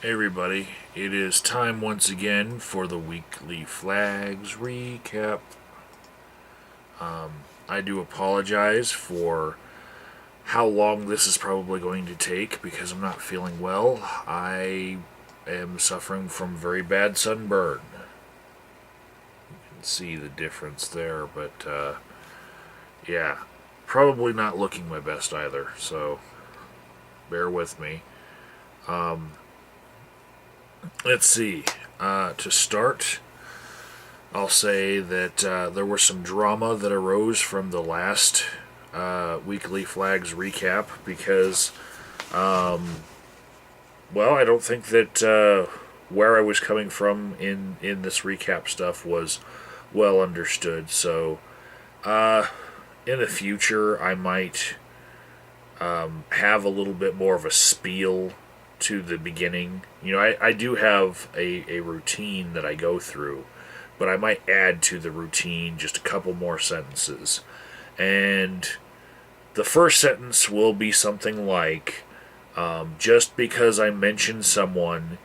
Hey everybody, it is time once again for the weekly flags recap. I do apologize for how long this is probably going to take because I'm not feeling well. I am suffering from very bad sunburn. You can see the difference there, but yeah, probably not looking my best either, so bear with me. Let's see. To start, I'll say that there was some drama that arose from the last weekly flags recap because, well, I don't think that where I was coming from in this recap stuff was well understood. So, in the future, I might have a little bit more of a spiel to the beginning. I do have a routine that I go through, but I might add to the routine just a couple more sentences. And the first sentence will be something like, just because I mentioned someone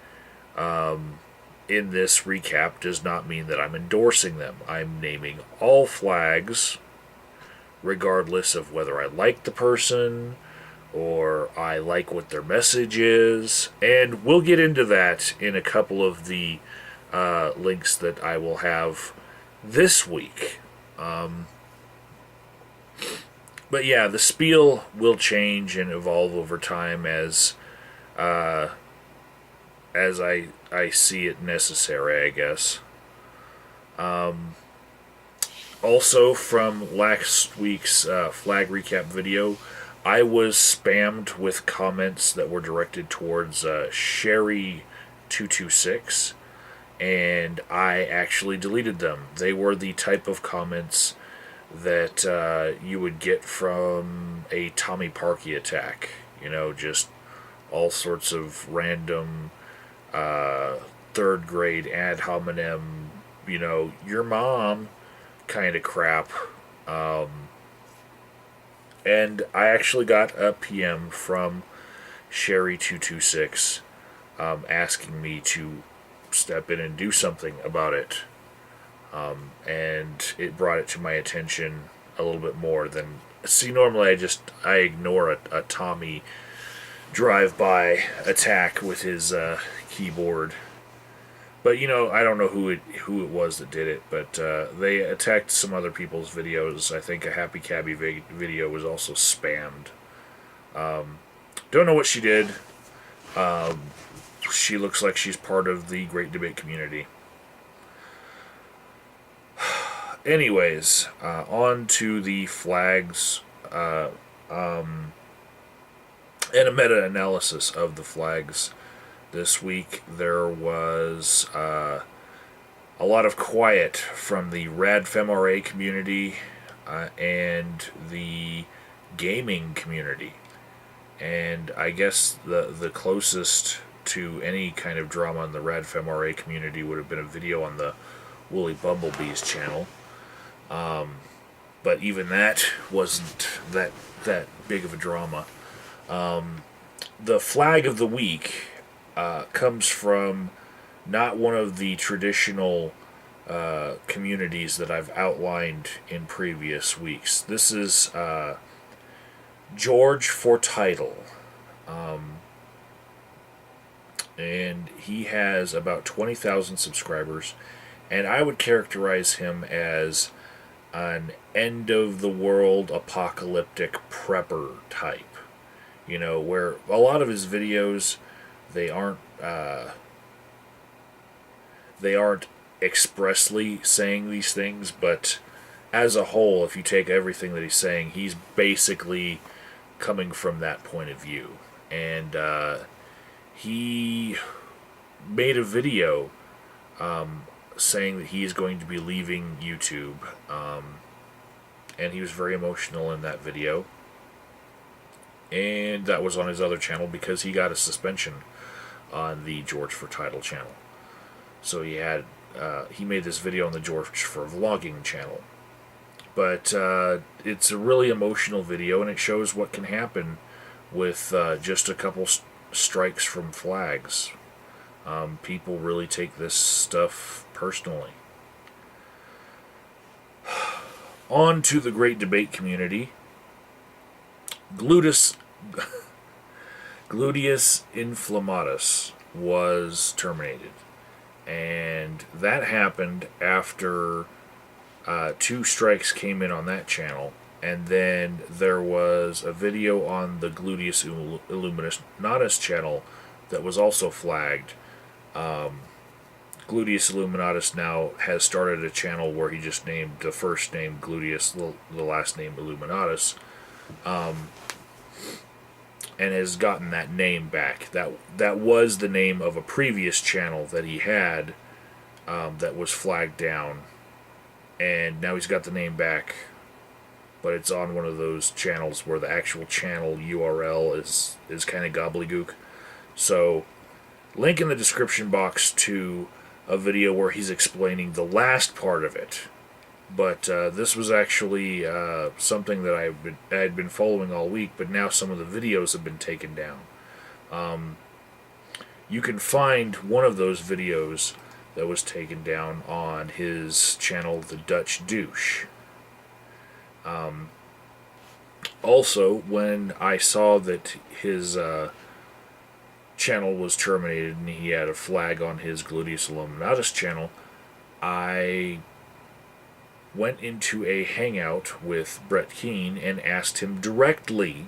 in this recap does not mean that I'm endorsing them. I'm naming all flags, regardless of whether I like the person or I like what their message is. And we'll get into that in a couple of the links that I will have this week. But yeah, the spiel will change and evolve over time uh, as I see it necessary, I guess. Also, from last week's flag recap video, I was spammed with comments that were directed towards Sherry226, and I actually deleted them. They were the type of comments that you would get from a Tommy Parkey attack. Just all sorts of random third grade ad hominem, your mom kind of crap. And I actually got a PM from Sherry226 asking me to step in and do something about it. And it brought it to my attention a little bit more than. See, normally I ignore a Tommy drive-by attack with his keyboard. But I don't know who it was that did it. But they attacked some other people's videos. I think a Happy Cabby video was also spammed. Don't know what she did. She looks like she's part of the Great Debate community. Anyways, on to the flags and a meta-analysis of the flags this week. There was a lot of quiet from the RadFemRA community and the gaming community. And I guess the closest to any kind of drama in the RadFemRA community would have been a video on the Woolly Bumblebees channel. But even that wasn't that big of a drama. The flag of the week comes from not one of the traditional communities that I've outlined in previous weeks. This is George for Title. And he has about 20,000 subscribers. And I would characterize him as an end-of-the-world apocalyptic prepper type. Where a lot of his videos, they aren't expressly saying these things, but as a whole, if you take everything that he's saying, he's basically coming from that point of view. And he made a video saying that he is going to be leaving YouTube, and he was very emotional in that video. And that was on his other channel because he got a suspension on the George for Title channel. So he made this video on the George for Vlogging channel. But it's a really emotional video, and it shows what can happen with just a couple strikes from flags. People really take this stuff personally. On to the great debate community. Gluteus inflammatus was terminated. And that happened after 2 strikes came in on that channel. And then there was a video on the Gluteus Illuminatus channel that was also flagged. Gluteus Illuminatus now has started a channel where he just named the first name Gluteus, the last name Illuminatus, and has gotten that name back. That was the name of a previous channel that he had that was flagged down, and now he's got the name back, but it's on one of those channels where the actual channel URL is kind of gobbledygook. So, link in the description box to a video where he's explaining the last part of it. But this was actually something that I had been following all week, but now some of the videos have been taken down. You can find one of those videos that was taken down on his channel, The Dutch Douche. Also, when I saw that his channel was terminated and he had a flag on his Gluteus Illuminatus channel, I went into a hangout with Brett Keane and asked him directly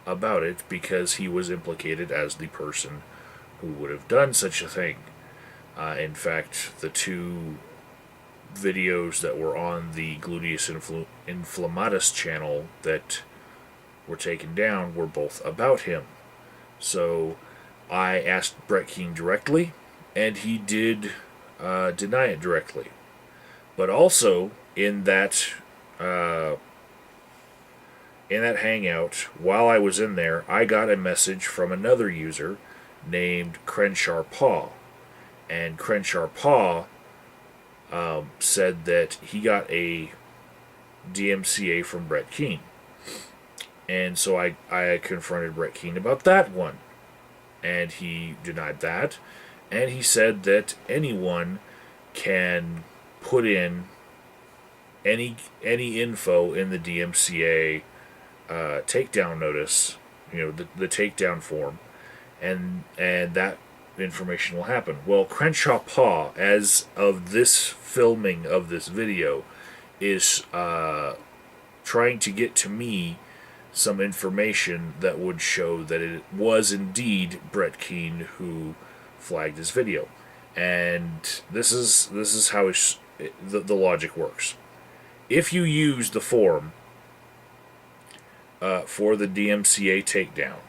about it, because he was implicated as the person who would have done such a thing. In fact, the 2 videos that were on the Gluteus Inflammatus channel that were taken down were both about him. So I asked Brett Keane directly, and he did deny it directly. But also, in that hangout, while I was in there, I got a message from another user named Crenshaw Paw. And Crenshaw Paw said that he got a DMCA from Brett Keane. And so I confronted Brett Keane about that one. And he denied that. And he said that anyone can put in any info in the DMCA takedown notice, the takedown form, and that information will happen. Well, Crenshaw Paw, as of this filming of this video, is trying to get to me some information that would show that it was indeed Brett Keane who flagged his video. And this is how the logic works. If you use the form for the DMCA takedown,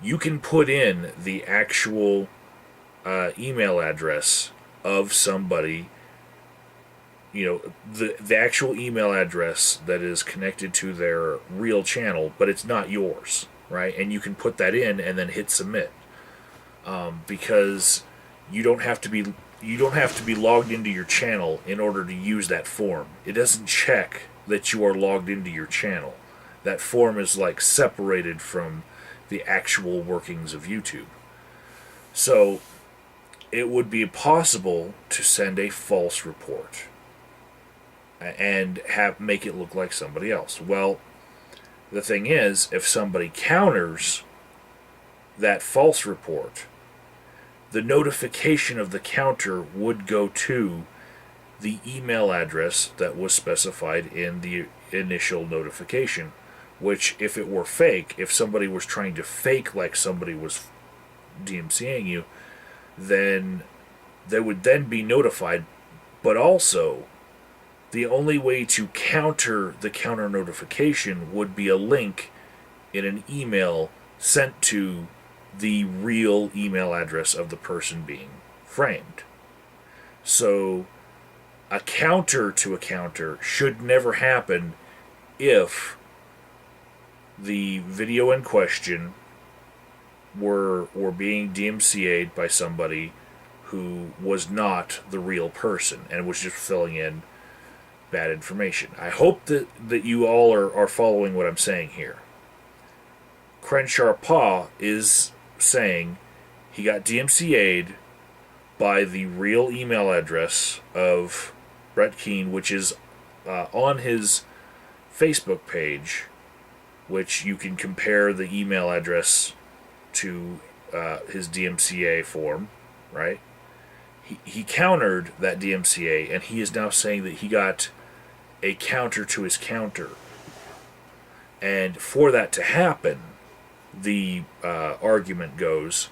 you can put in the actual email address of somebody, the actual email address that is connected to their real channel, but it's not yours, right? And you can put that in and then hit submit, because you don't have to be logged into your channel in order to use that form. It doesn't check that you are logged into your channel. That form is separated from the actual workings of YouTube. So it would be possible to send a false report and make it look like somebody else. Well, the thing is, if somebody counters that false report, the notification of the counter would go to the email address that was specified in the initial notification, which, if it were fake, if somebody was trying to fake like somebody was DMCAing you, then they would then be notified. But also, the only way to counter the counter notification would be a link in an email sent to the real email address of the person being framed. So a counter to a counter should never happen if the video in question were being DMCA'd by somebody who was not the real person and was just filling in bad information. I hope that you all are following what I'm saying here. Crenshaw Paw is saying he got DMCA'd by the real email address of Brett Keane, which is on his Facebook page, which you can compare the email address to his DMCA form, right? He countered that DMCA, and he is now saying that he got a counter to his counter. And for that to happen, the argument goes,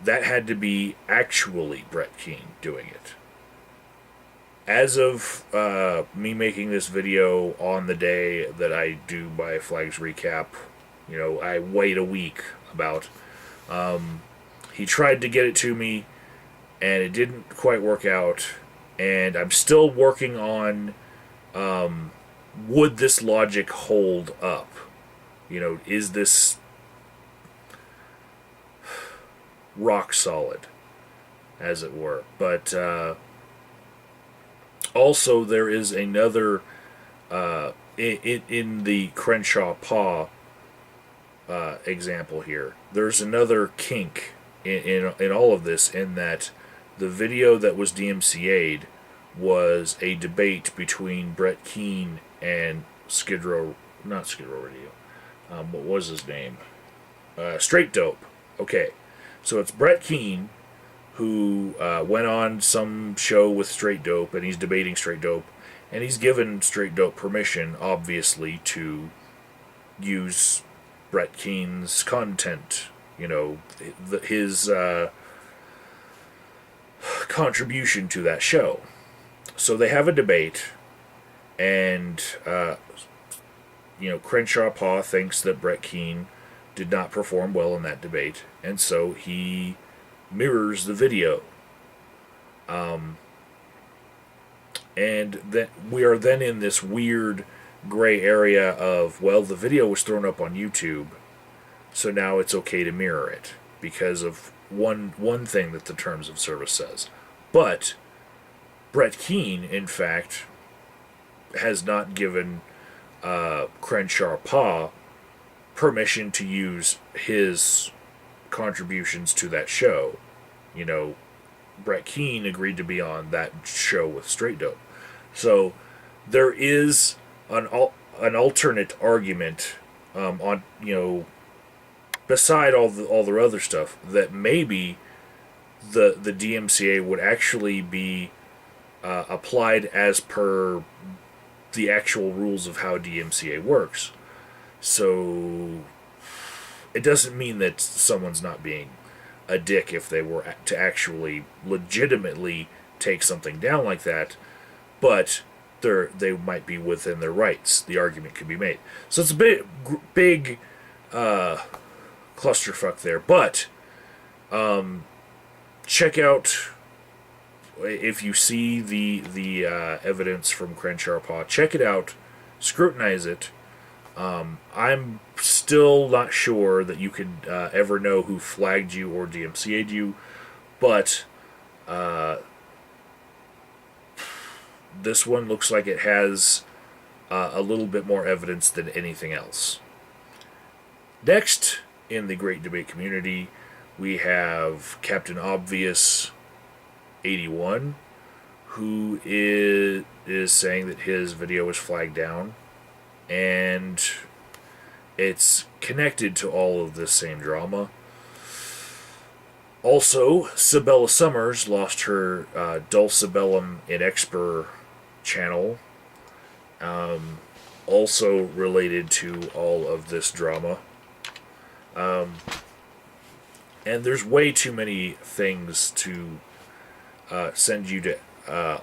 that had to be actually Brett Keane doing it. As of me making this video on the day that I do my Flags recap, I wait a week about. He tried to get it to me, and it didn't quite work out. And I'm still working on, would this logic hold up? Is this rock solid, as it were? But also there is another in the Crenshaw Paw example here. There's another kink in all of this, in that the video that was DMCA'd was a debate between Brett Keane and not Skid Row Radio. What was his name? Straight Dope. Okay. So it's Brett Keane, who went on some show with Straight Dope, and he's debating Straight Dope, and he's given Straight Dope permission, obviously, to use Brett Keane's content, his contribution to that show. So they have a debate, and Crenshaw Paw thinks that Brett Keane did not perform well in that debate, and so he mirrors the video. And then we are then in this weird gray area of, well, the video was thrown up on YouTube, so now it's okay to mirror it because of one thing that the terms of service says. But Brett Keane, in fact, has not given Crenshaw Paw permission to use his contributions to that show. Brett Keane agreed to be on that show with Straight Dope. So there is an alternate argument on beside all the other stuff, that maybe the DMCA would actually be applied as per the actual rules of how DMCA works. So it doesn't mean that someone's not being a dick if they were to actually legitimately take something down like that, but they might be within their rights. The argument could be made. So it's a big clusterfuck there. But check out, if you see the evidence from Crenshaw Paw, check it out, scrutinize it. I'm still not sure that you could ever know who flagged you or DMCA'd you, but this one looks like it has a little bit more evidence than anything else. Next, in the Great Debate community, we have Captain Obvious 81, who is saying that his video was flagged down, and it's connected to all of this same drama. Also, Sabella Summers lost her Dulcibellum in Exper channel, also related to all of this drama. And there's way too many things to send you to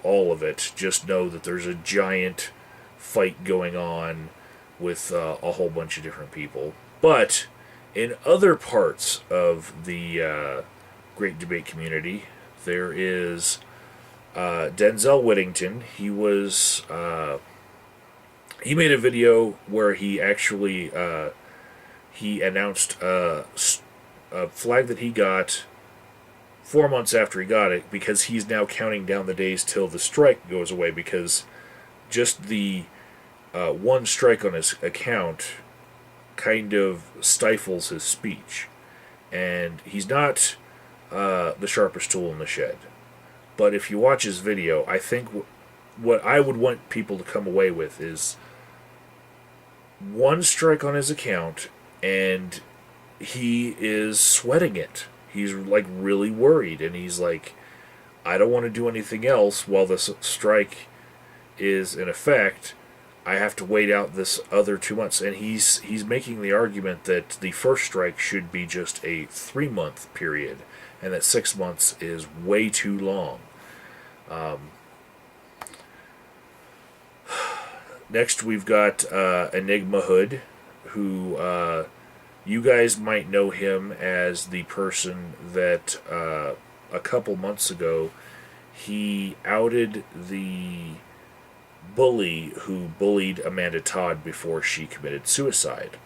all of it. Just know that there's a giant fight going on with a whole bunch of different people. But in other parts of the Great Debate community, there is Denzel Whittington. He made a video where he actually he announced a flag that he got 4 months after he got it, because he's now counting down the days till the strike goes away, because just the one strike on his account kind of stifles his speech. And he's not the sharpest tool in the shed. But if you watch his video, I think what I would want people to come away with is one strike on his account, and he is sweating it. He's like really worried, and he's like, I don't want to do anything else while this strike is in effect. I have to wait out this other 2 months, and he's making the argument that the first strike should be just a 3-month period, and that 6 months is way too long. Next, we've got Enigma Hood, who you guys might know him as the person that a couple months ago he outed the bully who bullied Amanda Todd before she committed suicide.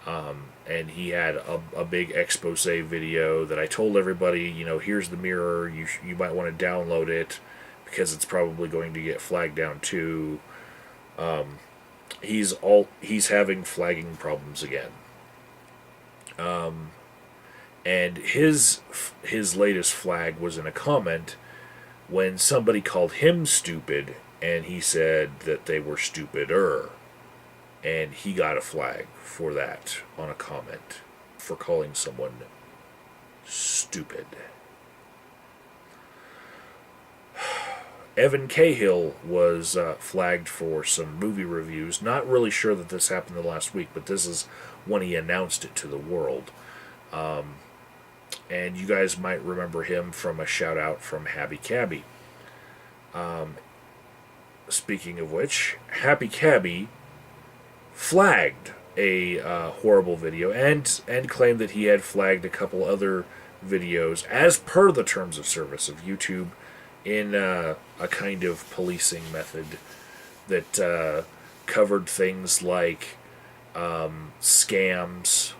And he had a big expose video that I told everybody, here's the mirror, you might want to download it because it's probably going to get flagged down too. He's having flagging problems again. And his latest flag was in a comment when somebody called him stupid, and he said that they were stupider, and he got a flag for that on a comment for calling someone stupid. Evan Cahill was flagged for some movie reviews. Not really sure that this happened the last week, but this is when he announced it to the world. And you guys might remember him from a shout out from Happy Cabby. Speaking of which, Happy Cabby flagged a horrible video and claimed that he had flagged a couple other videos as per the terms of service of YouTube in a kind of policing method that covered things like scams,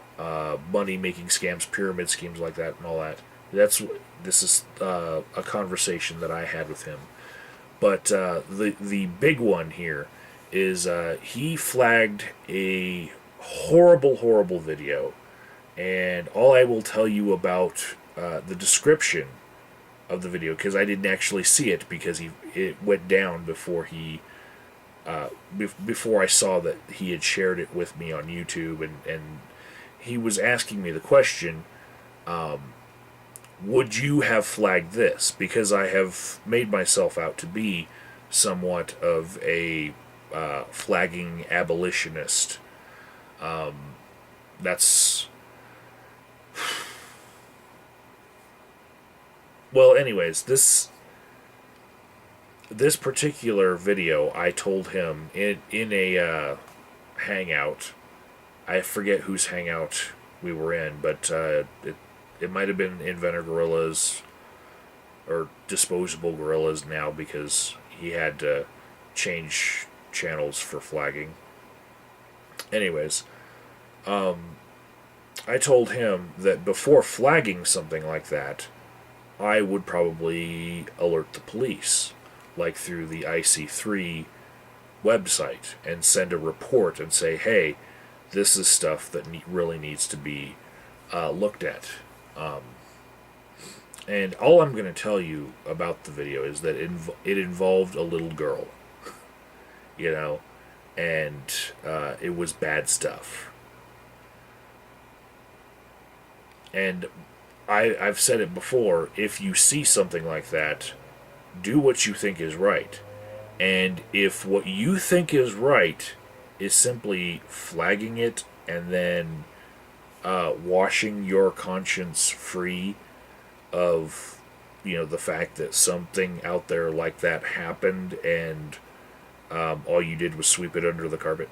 money-making scams, pyramid schemes like that, and all that. This is a conversation that I had with him. But the big one here is he flagged a horrible video, and all I will tell you about the description of the video, because I didn't actually see it because it went down before before I saw that he had shared it with me on YouTube, and he was asking me the question, would you have flagged this? Because I have made myself out to be somewhat of a flagging abolitionist. That's... Well, anyways, this particular video, I told him in a hangout. I forget whose hangout we were in, but it might have been Inventor Gorillas or Disposable Gorillas now, because he had to change channels for flagging. Anyways, I told him that before flagging something like that, I would probably alert the police, like through the IC3 website, and send a report and say, hey, this is stuff that really needs to be looked at. And all I'm going to tell you about the video is that it involved a little girl, and it was bad stuff. And I've said it before, if you see something like that, do what you think is right. And if what you think is right is simply flagging it and then washing your conscience free of, the fact that something out there like that happened, and all you did was sweep it under the carpet,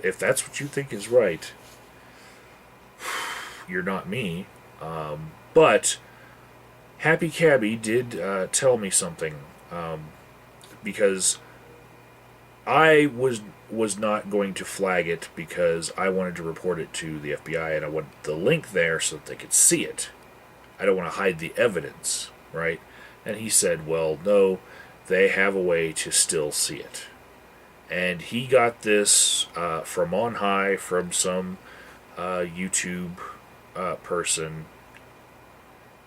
if that's what you think is right, you're not me. But Happy Cabby did tell me something, because I was not going to flag it because I wanted to report it to the FBI, and I wanted the link there so that they could see it. I don't want to hide the evidence, right? And he said, well, no, they have a way to still see it. And he got this from on high, from some YouTube person,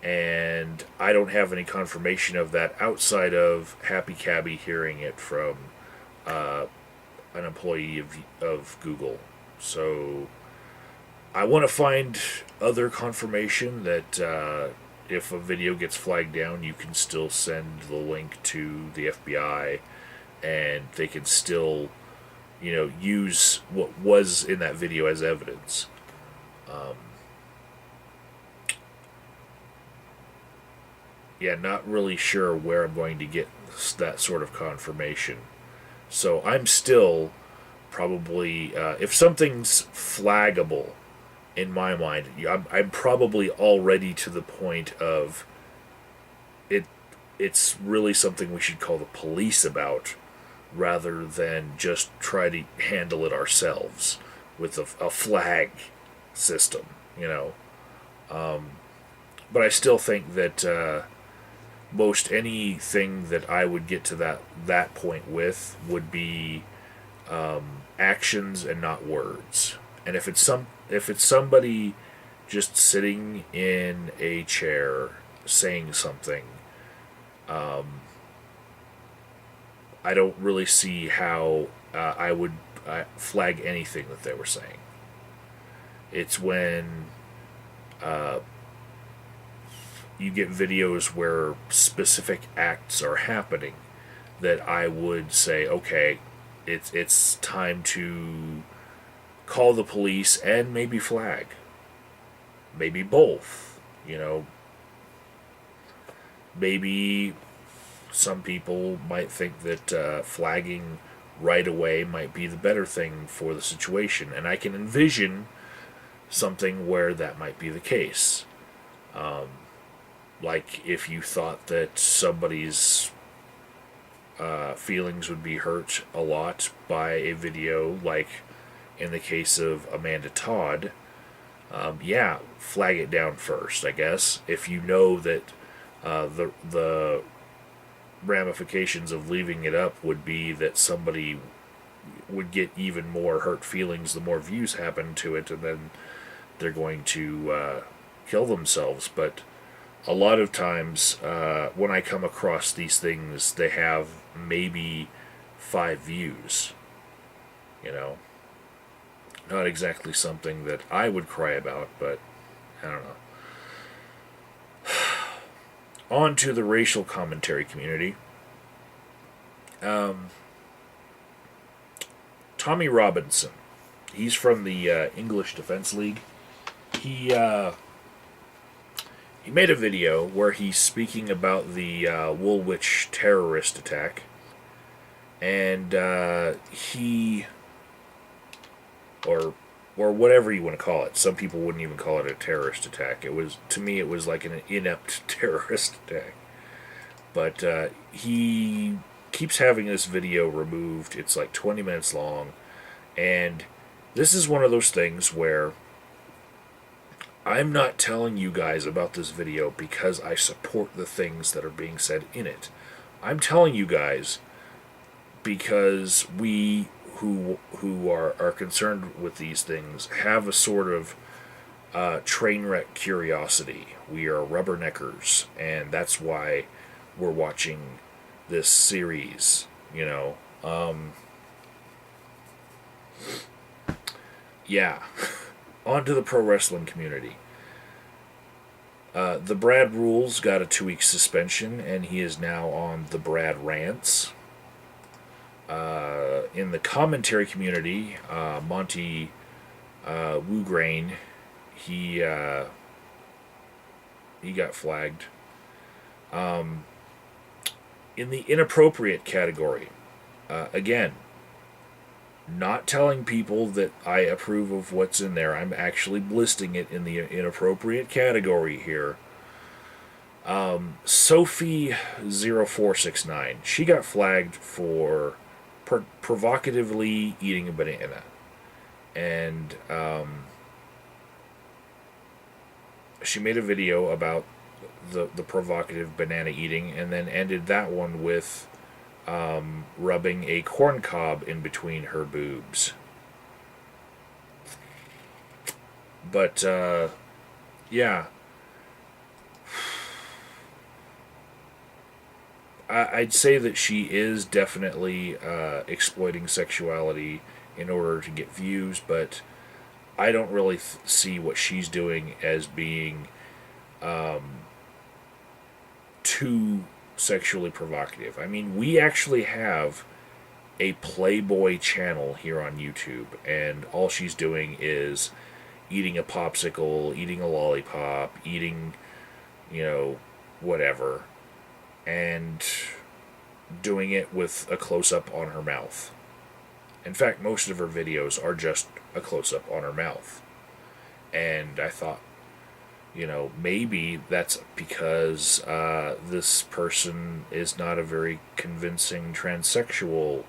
and I don't have any confirmation of that outside of Happy Cabby hearing it from uh, an employee of Google. So I want to find other confirmation that if a video gets flagged down, you can still send the link to the FBI, and they can still, use what was in that video as evidence. Um, yeah, not really sure where I'm going to get that sort of confirmation. So I'm still probably, if something's flaggable in my mind, I'm probably already to the point of it. It's really something we should call the police about, rather than just try to handle it ourselves with a flag system, you know. Um, but I still think that most anything that I would get to that point with would be actions and not words. And if it's somebody just sitting in a chair saying something, um, I don't really see how I would flag anything that they were saying. It's when uh, you get videos where specific acts are happening that I would say, okay, it's time to call the police and maybe flag, maybe both. Maybe some people might think that flagging right away might be the better thing for the situation, and I can envision something where that might be the case. Um, like if you thought that somebody's feelings would be hurt a lot by a video, like in the case of Amanda Todd, yeah, flag it down first, I guess. If you know that the ramifications of leaving it up would be that somebody would get even more hurt feelings the more views happen to it, and then they're going to kill themselves. But a lot of times when I come across these things, they have maybe 5 views. You know, not exactly something that I would cry about, but I don't know. On to the racial commentary community. Um, Tommy Robinson. He's from the English Defense League. He he made a video where he's speaking about the Woolwich terrorist attack, and he or whatever you want to call it. Some people wouldn't even call it a terrorist attack. It was, to me, it was like an inept terrorist attack. But he keeps having this video removed. It's like 20 minutes long, and this is one of those things where I'm not telling you guys about this video because I support the things that are being said in it. I'm telling you guys because we who are concerned with these things have a sort of train wreck curiosity. We are rubberneckers, and that's why we're watching this series. Yeah. On to the pro wrestling community. The Brad Rules got a 2-week suspension, and he is now on the Brad Rants. In the commentary community, Monty Wugrain, he got flagged. In the inappropriate category, again, not telling people that I approve of what's in there. I'm actually listing it in the inappropriate category here. Sophie0469, she got flagged for provocatively eating a banana. And she made a video about the provocative banana eating, and then ended that one with rubbing a corn cob in between her boobs. But, yeah. I'd say that she is definitely exploiting sexuality in order to get views, but I don't really see what she's doing as being too sexually provocative. I mean, we actually have a Playboy channel here on YouTube, and all she's doing is eating a popsicle, eating a lollipop, eating, you know, whatever, and doing it with a close up on her mouth. In fact, most of her videos are just a close up on her mouth. And I thought, maybe that's because this person is not a very convincing transsexual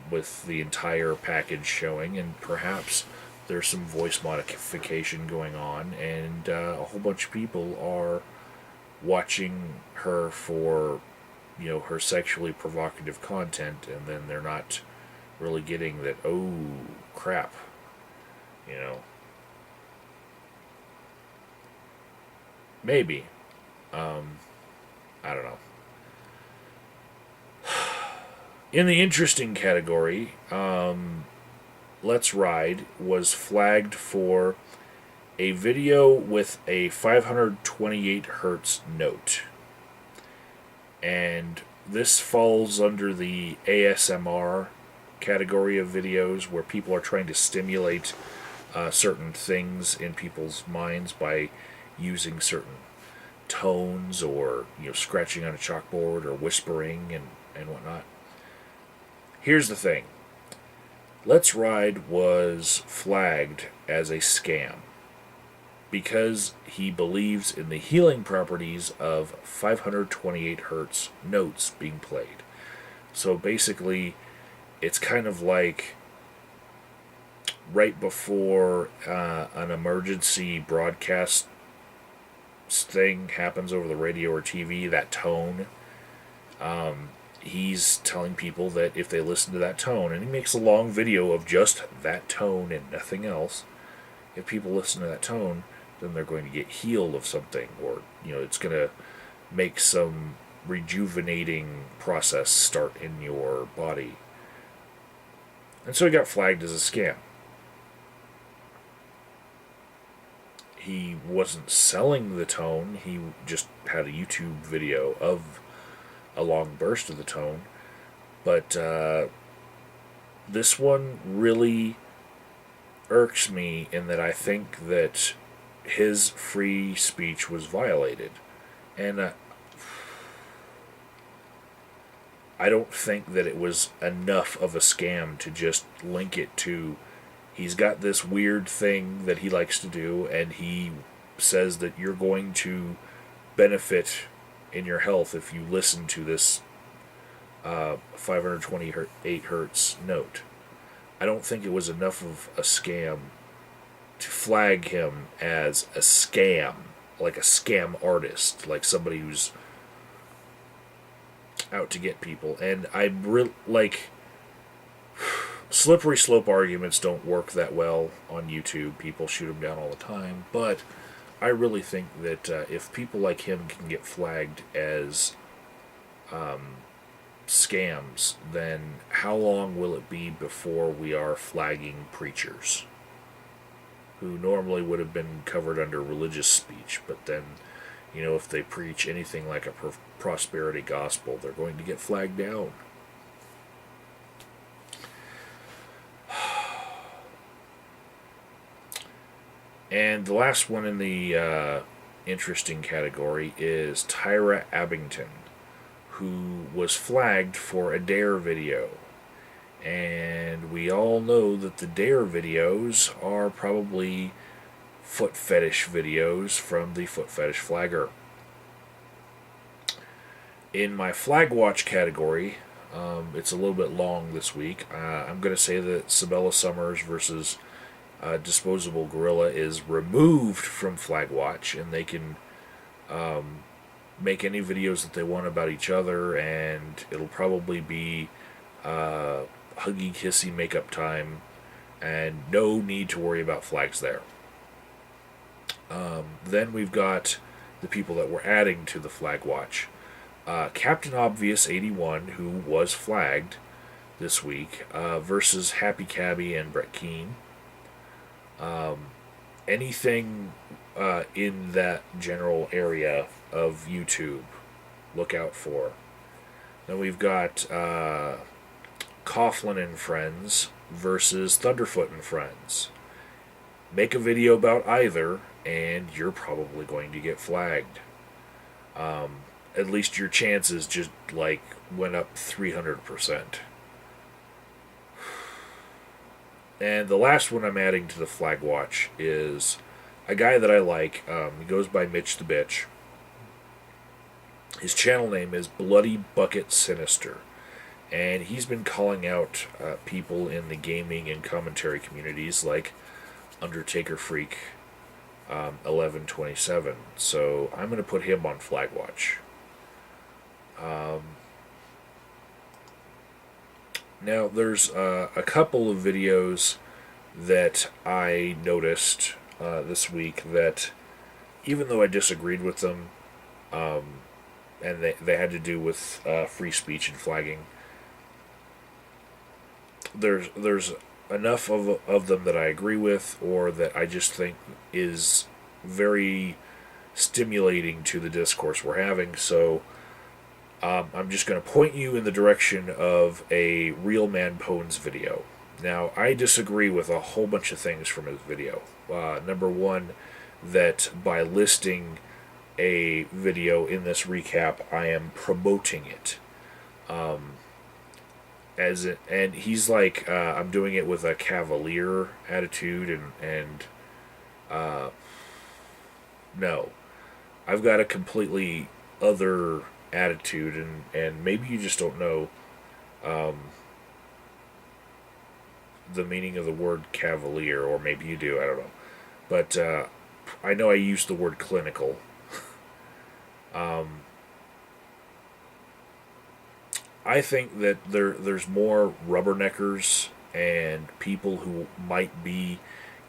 with the entire package showing, and perhaps there's some voice modification going on, and a whole bunch of people are watching her for, her sexually provocative content, and then they're not really getting that, oh, crap, you know. Maybe. I don't know. In the interesting category, Let's Ride was flagged for a video with a 528 hertz note. And this falls under the ASMR category of videos where people are trying to stimulate certain things in people's minds by using certain tones, or scratching on a chalkboard, or whispering and whatnot. Here's the thing. Let's Ride was flagged as a scam because he believes in the healing properties of 528 hertz notes being played. So basically, it's kind of like right before an emergency broadcast thing happens over the radio or TV, that tone, he's telling people that if they listen to that tone, and he makes a long video of just that tone and nothing else, if people listen to that tone, then they're going to get healed of something, or it's going to make some rejuvenating process start in your body. And so he got flagged as a scam. He wasn't selling the tone, he just had a YouTube video of a long burst of the tone. But this one really irks me in that I think that his free speech was violated. And I don't think that it was enough of a scam to just link it to, he's got this weird thing that he likes to do, and he says that you're going to benefit in your health if you listen to this 528 hertz note. I don't think it was enough of a scam to flag him as a scam, like a scam artist, like somebody who's out to get people. And I like, slippery slope arguments don't work that well on YouTube. People shoot them down all the time. But I really think that if people like him can get flagged as scams, then how long will it be before we are flagging preachers who normally would have been covered under religious speech, but then, if they preach anything like a prosperity gospel, they're going to get flagged down. And the last one in the interesting category is Tyra Abington, who was flagged for a Dare video. And we all know that the Dare videos are probably foot fetish videos from the Foot Fetish Flagger. In my Flag Watch category, it's a little bit long this week. I'm going to say that Sabella Summers versus Disposable Gorilla is removed from Flag Watch, and they can make any videos that they want about each other, and it'll probably be huggy kissy makeup time, and no need to worry about flags there. Then we've got the people that we're adding to the Flag Watch. Captain Obvious 81, who was flagged this week, versus Happy Cabby and Brett Keane. Anything in that general area of YouTube, look out for. Then we've got Coughlin and Friends versus Thunderfoot and Friends. Make a video about either, and you're probably going to get flagged. At least your chances just like went up 300%. And the last one I'm adding to the flag watch is a guy that I like. He goes by Mitch the Bitch. His channel name is Bloody Bucket Sinister. And he's been calling out people in the gaming and commentary communities like Undertaker Freak 1127. So I'm going to put him on flag watch. Now, there's a couple of videos that I noticed this week that, even though I disagreed with them, and they had to do with free speech and flagging, there's enough of them that I agree with, or that I just think is very stimulating to the discourse we're having. So I'm just going to point you in the direction of a Real Man Pones video. Now, I disagree with a whole bunch of things from his video. Number one, that by listing a video in this recap, I am promoting it. And he's like, I'm doing it with a cavalier attitude, and no. I've got a completely other attitude, and maybe you just don't know the meaning of the word cavalier, or maybe you do, I don't know. But I know I used the word clinical. I think that there's more rubberneckers and people who might be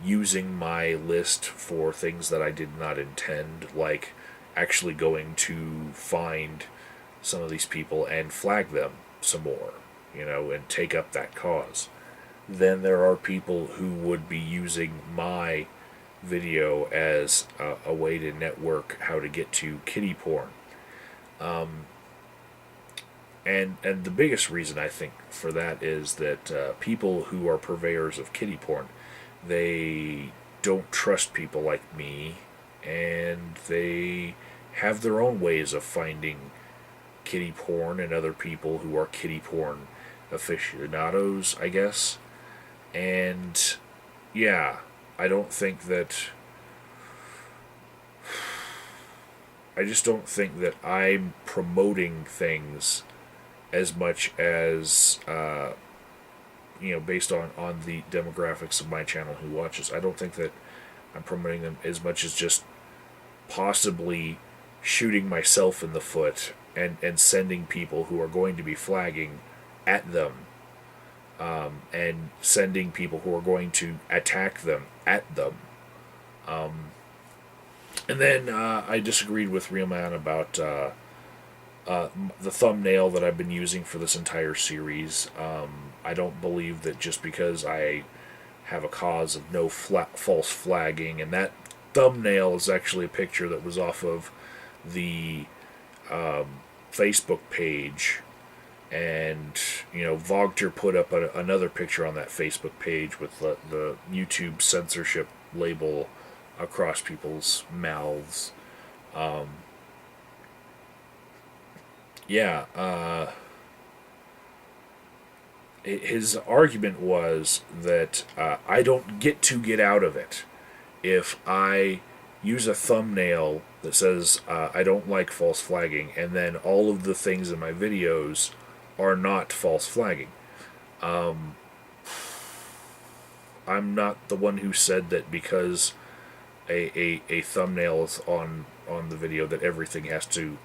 using my list for things that I did not intend, like actually going to find some of these people and flag them some more, and take up that cause. Then there are people who would be using my video as a way to network how to get to kiddie porn. And the biggest reason I think for that is that people who are purveyors of kiddie porn, they don't trust people like me, and they have their own ways of finding kiddie porn and other people who are kiddie porn aficionados, I guess. And yeah, I just don't think that I'm promoting things as much as based on the demographics of my channel who watches. I don't think that I'm promoting them as much as just possibly shooting myself in the foot and sending people who are going to be flagging at them, and sending people who are going to attack them at them. And then I disagreed with Real Man about the thumbnail that I've been using for this entire series. I don't believe that just because I have a cause of no false flagging, and that thumbnail is actually a picture that was off of the Facebook page, and Vogter put up another picture on that Facebook page with the YouTube censorship label across people's mouths. His argument was that I don't get out of it if I use a thumbnail that says I don't like false flagging, and then all of the things in my videos are not false flagging. I'm not the one who said that because a thumbnail is on the video that everything has to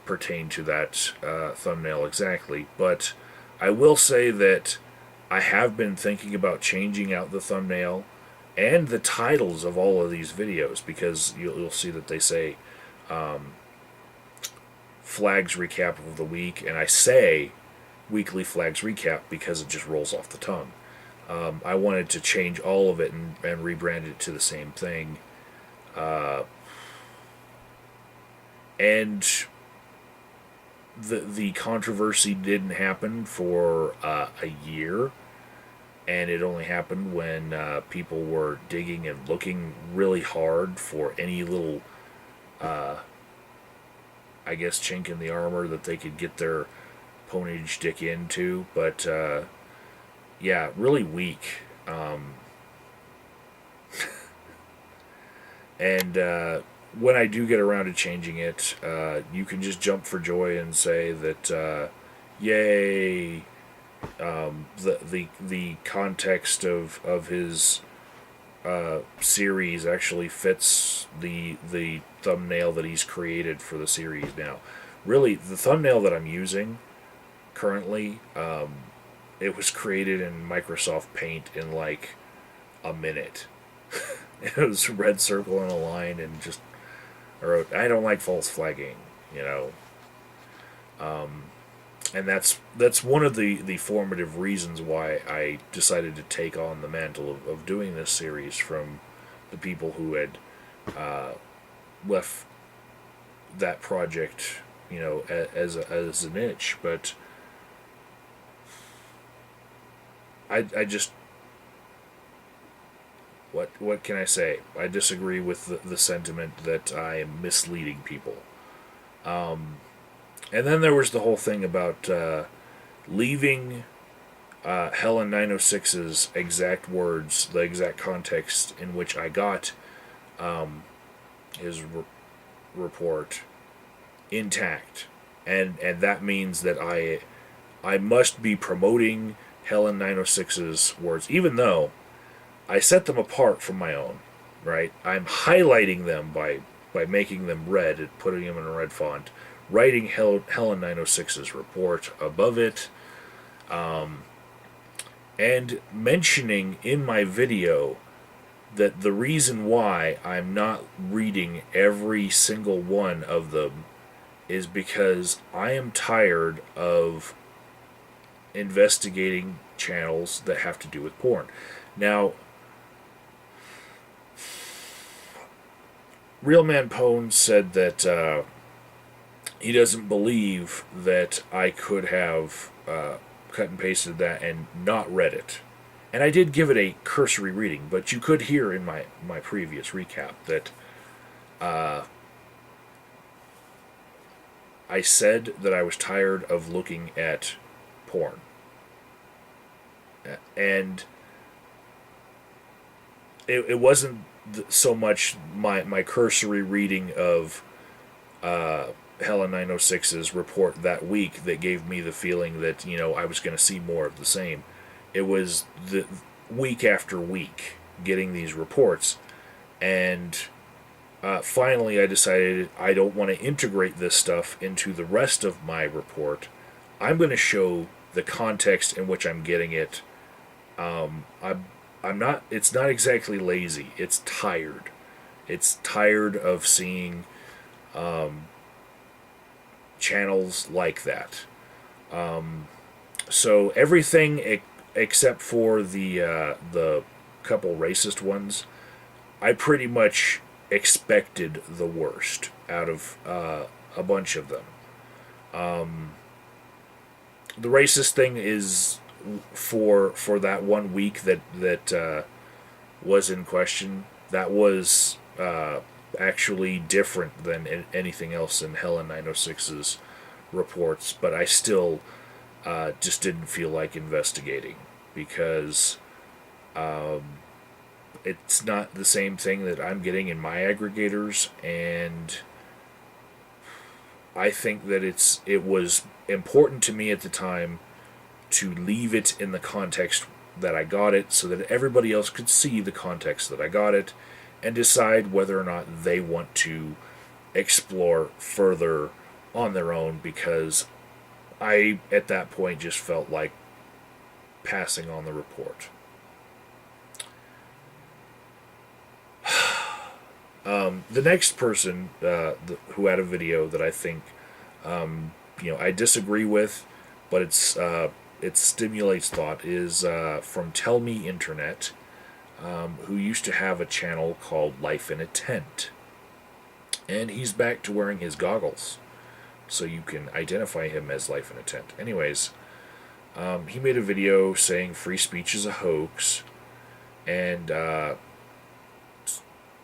pertain to that thumbnail exactly. But I will say that I have been thinking about changing out the thumbnail and the titles of all of these videos, because you'll see that they say Flags recap of the week, and I say weekly Flags recap because it just rolls off the tongue. I wanted to change all of it and rebrand it to the same thing. And the controversy didn't happen for a year, and it only happened when people were digging and looking really hard for any little, I guess, chink in the armor that they could get their ponage dick into. But yeah, really weak. And when I do get around to changing it, you can just jump for joy and say that, yay, the context of his series actually fits the thumbnail that he's created for the series now. Really, the thumbnail that I'm using currently, it was created in Microsoft Paint in like a minute. It was a red circle and a line, and just I wrote, "I don't like false flagging," you know. And that's one of the formative reasons why I decided to take on the mantle of doing this series from the people who had left that project, you know, as an itch. But I just, what can I say? I disagree with the sentiment that I am misleading people. And then there was the whole thing about leaving Helen 906's exact words, the exact context in which I got his report, intact, and that means that I must be promoting Helen 906's words, even though I set them apart from my own. Right, I'm highlighting them by making them red and putting them in a red font, writing Helen 906's report above it, and mentioning in my video that the reason why I'm not reading every single one of them is because I am tired of investigating channels that have to do with porn. Now, Real Man Pone said that he doesn't believe that I could have cut and pasted that and not read it. And I did give it a cursory reading, but you could hear in my previous recap that I said that I was tired of looking at porn. And it wasn't so much my cursory reading of Helen 906's report that week that gave me the feeling that, you know, I was going to see more of the same. It was the week after week getting these reports, and finally I decided I don't want to integrate this stuff into the rest of my report. I'm going to show the context in which I'm getting it. I'm not. It's not exactly lazy. It's tired. It's tired of seeing channels like that. So everything except for the couple racist ones, I pretty much expected the worst out of a bunch of them. The racist thing is for that 1 week that was in question. That was actually different than anything else in Helen 906's reports, but I still just didn't feel like investigating because it's not the same thing that I'm getting in my aggregators, and I think that it was important to me at the time to leave it in the context that I got it so that everybody else could see the context that I got it and decide whether or not they want to explore further on their own, because I, at that point, just felt like passing on the report. The next person who had a video that I think I disagree with, but it stimulates thought, is from Tell Me Internet, who used to have a channel called Life in a Tent. And he's back to wearing his goggles, so you can identify him as Life in a Tent. Anyways, he made a video saying free speech is a hoax, and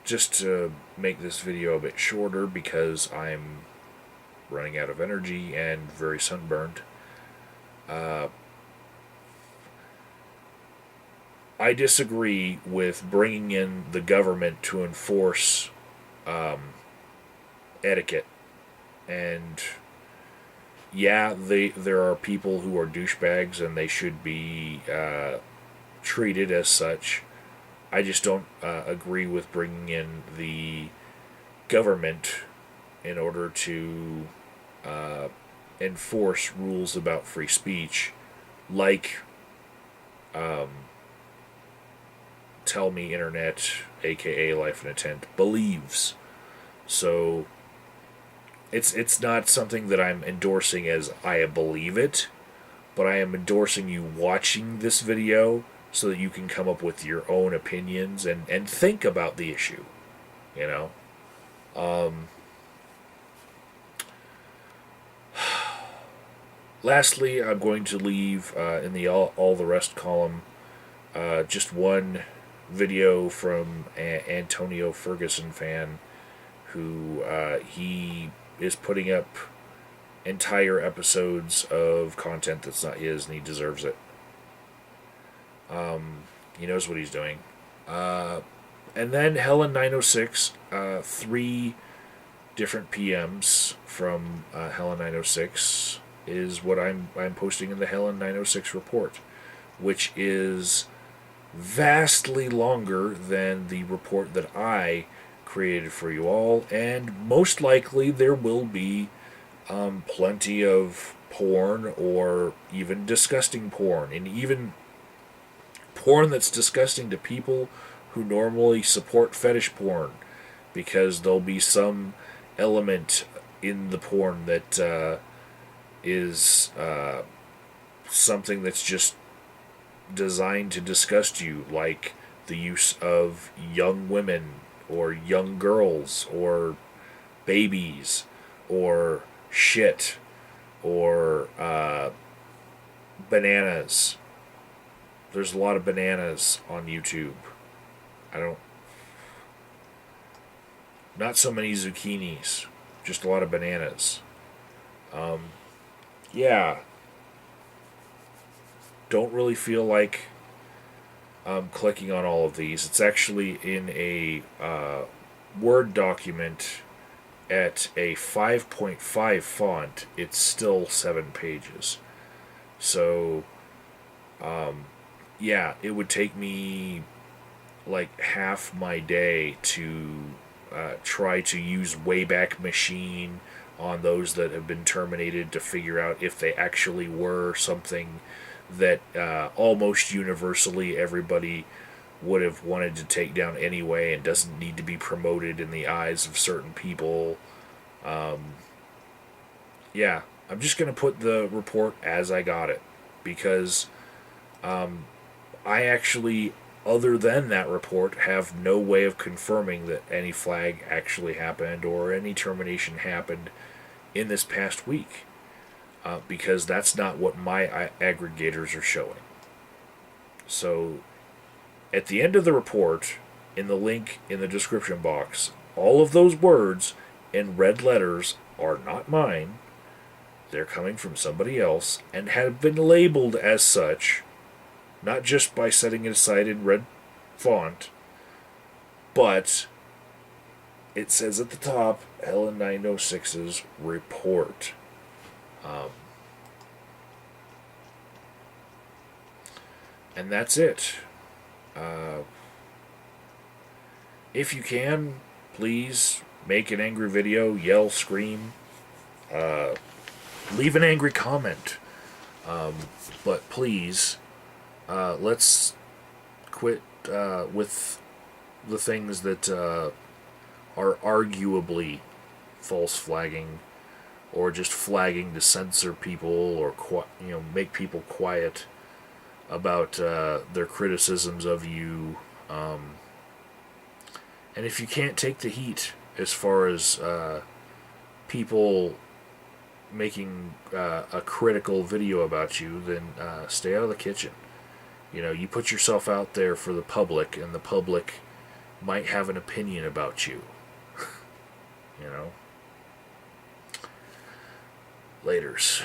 just to make this video a bit shorter because I'm running out of energy and very sunburned, I disagree with bringing in the government to enforce etiquette. And yeah, there are people who are douchebags and they should be treated as such. I just don't agree with bringing in the government in order to enforce rules about free speech, like Tell Me Internet, aka Life in a Tent, believes. So it's not something that I'm endorsing as I believe it, but I am endorsing you watching this video so that you can come up with your own opinions and think about the issue, you know? Lastly, I'm going to leave in the all the rest column just one video from Antonio Ferguson fan who he is putting up entire episodes of content that's not his, and he deserves it. He knows what he's doing. And then Helen 906, 3 different PMs from Helen 906 is what I'm posting in the Helen 906 report, which is vastly longer than the report that I created for you all, and most likely there will be plenty of porn or even disgusting porn, and even porn that's disgusting to people who normally support fetish porn, because there'll be some element in the porn that is something that's just designed to disgust you, like the use of young women or young girls or babies or shit or bananas. There's a lot of bananas on YouTube. Not so many zucchinis, just a lot of bananas. Yeah. Don't really feel like clicking on all of these. It's actually in a Word document at a 5.5 font. It's still 7 pages. So, yeah, it would take me like half my day to try to use Wayback Machine on those that have been terminated to figure out if they actually were something that almost universally everybody would have wanted to take down anyway and doesn't need to be promoted in the eyes of certain people. Yeah, I'm just going to put the report as I got it, because I actually, other than that report, have no way of confirming that any flag actually happened or any termination happened in this past week. Because that's not what my aggregators are showing. So, at the end of the report, in the link in the description box, all of those words in red letters are not mine. They're coming from somebody else and have been labeled as such, not just by setting it aside in red font, but it says at the top, Helen 906's report. And that's it. If you can, please make an angry video, yell, scream, leave an angry comment. But please, let's quit with the things that are arguably false flagging. or just flagging to censor people or make people quiet about their criticisms of you. And if you can't take the heat as far as people making a critical video about you, then stay out of the kitchen. You put yourself out there for the public, and the public might have an opinion about you. you know. Laters.